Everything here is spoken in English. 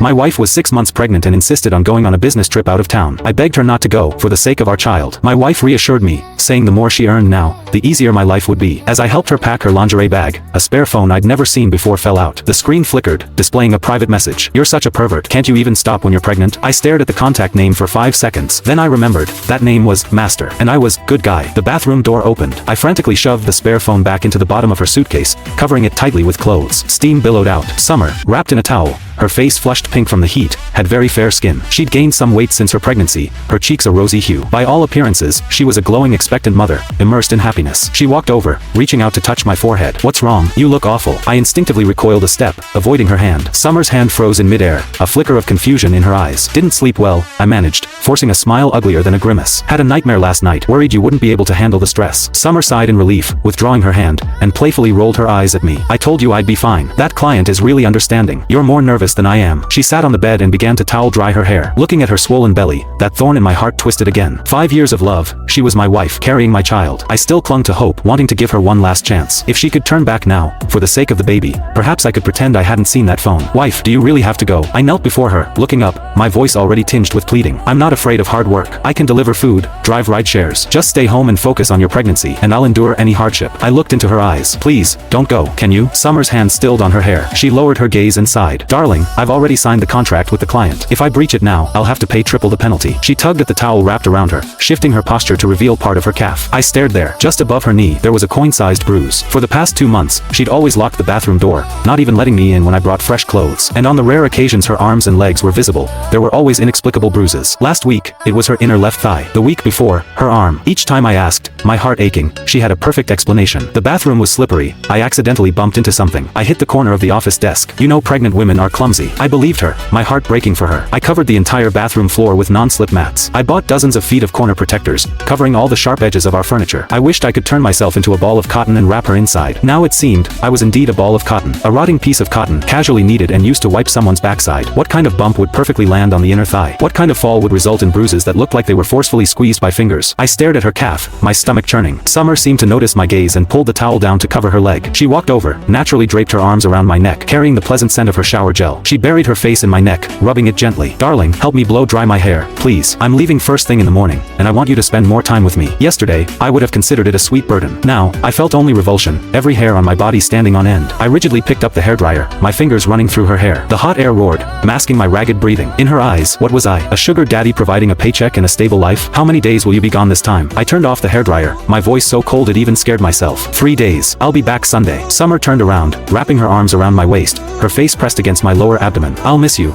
My wife was 6 months pregnant and insisted on going on a business trip out of town. I begged her not to go, for the sake of our child. My wife reassured me, saying the more she earned now, the easier my life would be. As I helped her pack her lingerie bag, a spare phone I'd never seen before fell out. The screen flickered, displaying a private message. "You're such a pervert. Can't you even stop when you're pregnant?" I stared at the contact name for 5 seconds. Then I remembered, that name was Master. And I was, good guy. The bathroom door opened. I frantically shoved the spare phone back into the bottom of her suitcase, covering it tightly with clothes. Steam billowed out. Summer, wrapped in a towel, her face flushed pink from the heat, had very fair skin. She'd gained some weight since her pregnancy, her cheeks a rosy hue. By all appearances, she was a glowing expectant mother, immersed in happiness. She walked over, reaching out to touch my forehead. "What's wrong? You look awful." I instinctively recoiled a step, avoiding her hand. Summer's hand froze in midair, a flicker of confusion in her eyes. "Didn't sleep well," I managed, forcing a smile uglier than a grimace. "Had a nightmare last night, worried you wouldn't be able to handle the stress." Summer sighed in relief, withdrawing her hand, and playfully rolled her eyes at me. "I told you I'd be fine. That client is really understanding. You're more nervous than I am." She sat on the bed and began to towel dry her hair. Looking at her swollen belly, that thorn in my heart twisted again. 5 years of love, she was my wife, carrying my child. I still clung to hope, wanting to give her one last chance. If she could turn back now, for the sake of the baby, perhaps I could pretend I hadn't seen that phone. "Wife, do you really have to go?" I knelt before her, looking up, my voice already tinged with pleading. "I'm not afraid of hard work. I can deliver food, drive ride shares. Just stay home and focus on your pregnancy, and I'll endure any hardship." I looked into her eyes. "Please, don't go, can you?" Summer's hand stilled on her hair. She lowered her gaze and sighed. "Darling, I've already signed the contract with the client. If I breach it now, I'll have to pay triple the penalty." She tugged at the towel wrapped around her, shifting her posture to reveal part of her calf. I stared there. Just above her knee, there was a coin-sized bruise. For the past 2 months, she'd always locked the bathroom door, not even letting me in when I brought fresh clothes. And on the rare occasions her arms and legs were visible, there were always inexplicable bruises. Last week, it was her inner left thigh. The week before, her arm. Each time I asked, my heart aching, she had a perfect explanation. The bathroom was slippery. I accidentally bumped into something. I hit the corner of the office desk. You know pregnant women are clumsy. I believed her, my heart breaking for her. I covered the entire bathroom floor with non-slip mats. I bought dozens of feet of corner protectors, covering all the sharp edges of our furniture. I wished I could turn myself into a ball of cotton and wrap her inside. Now it seemed, I was indeed a ball of cotton. A rotting piece of cotton, casually kneaded and used to wipe someone's backside. What kind of bump would perfectly land on the inner thigh? What kind of fall would result in bruises that looked like they were forcefully squeezed by fingers? I stared at her calf, my stomach churning. Summer seemed to notice my gaze and pulled the towel down to cover her leg. She walked over, naturally draped her arms around my neck, carrying the pleasant scent of her shower gel. She buried her face in my neck, rubbing it gently. "Darling, help me blow dry my hair, please. I'm leaving first thing in the morning, and I want you to spend more time with me." Yesterday, I would have considered it a sweet burden. Now, I felt only revulsion, every hair on my body standing on end. I rigidly picked up the hairdryer, my fingers running through her hair. The hot air roared, masking my ragged breathing. In her eyes, what was I? A sugar daddy providing a paycheck and a stable life? "How many days will you be gone this time?" I turned off the hairdryer, my voice so cold it even scared myself. 3 days. I'll be back Sunday." Summer turned around, wrapping her arms around my waist, her face pressed against my lower abdomen. "I'll miss you."